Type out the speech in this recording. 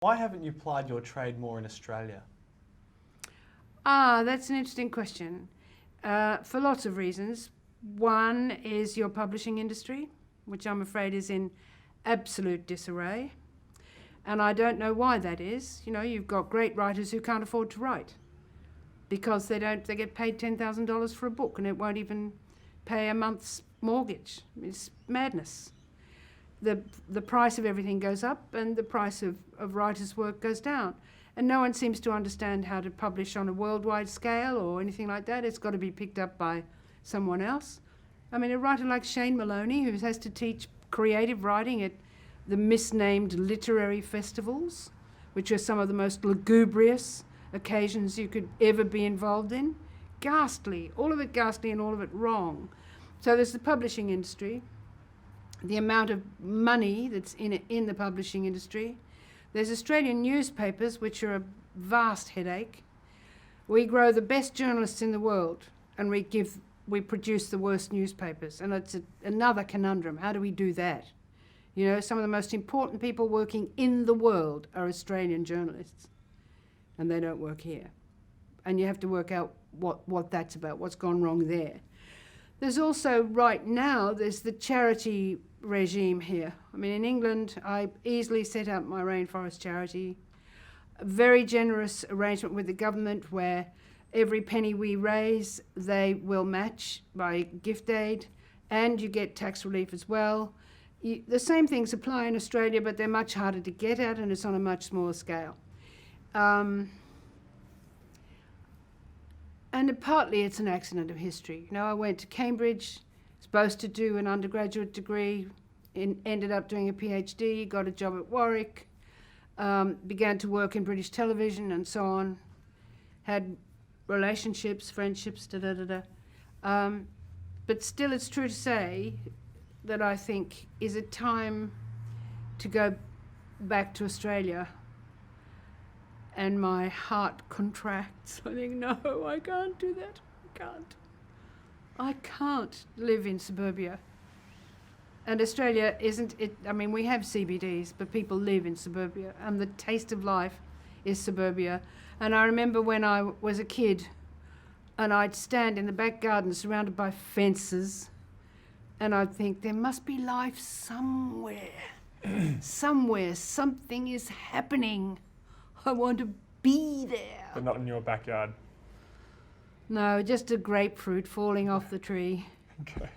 Why haven't you plied your trade more in Australia? That's an interesting question. For lots of reasons. One is your publishing industry, which I'm afraid is in absolute disarray. And I don't know why that is. You know, you've got great writers who can't afford to write because they get paid $10,000 for a book and it won't even pay a month's mortgage. It's madness. The price of everything goes up and the price of writers' work goes down. And no one seems to understand how to publish on a worldwide scale or anything like that. It's got to be picked up by someone else. I mean, a writer like Shane Maloney, who has to teach creative writing at the misnamed literary festivals, which are some of the most lugubrious occasions you could ever be involved in. Ghastly, all of it ghastly and all of it wrong. So there's the publishing industry, the amount of money that's in the publishing industry. There's Australian newspapers, which are a vast headache. We grow the best journalists in the world and we produce the worst newspapers. And it's another conundrum. How do we do that? You know, some of the most important people working in the world are Australian journalists, and they don't work here. And you have to work out what that's about, what's gone wrong there. There's also, right now, there's the charity regime here. I mean, in England, I easily set up my rainforest charity. A very generous arrangement with the government where every penny we raise, they will match by gift aid, and you get tax relief as well. The same things apply in Australia, but they're much harder to get at, and it's on a much smaller scale. And partly it's an accident of history. You know, I went to Cambridge, supposed to do an undergraduate degree, ended up doing a Ph.D, got a job at Warwick, began to work in British television and so on, had relationships, friendships, but still it's true to say that I think is it time to go back to Australia. And my heart contracts. I think, no, I can't do that. I can't live in suburbia. And Australia isn't it. I mean, we have CBDs, but people live in suburbia, and the taste of life is suburbia. And I remember when I was a kid, and I'd stand in the back garden surrounded by fences, and I'd think, there must be life somewhere. Somewhere, something is happening. I want to be there. But not in your backyard. No, just a grapefruit falling off the tree. Okay.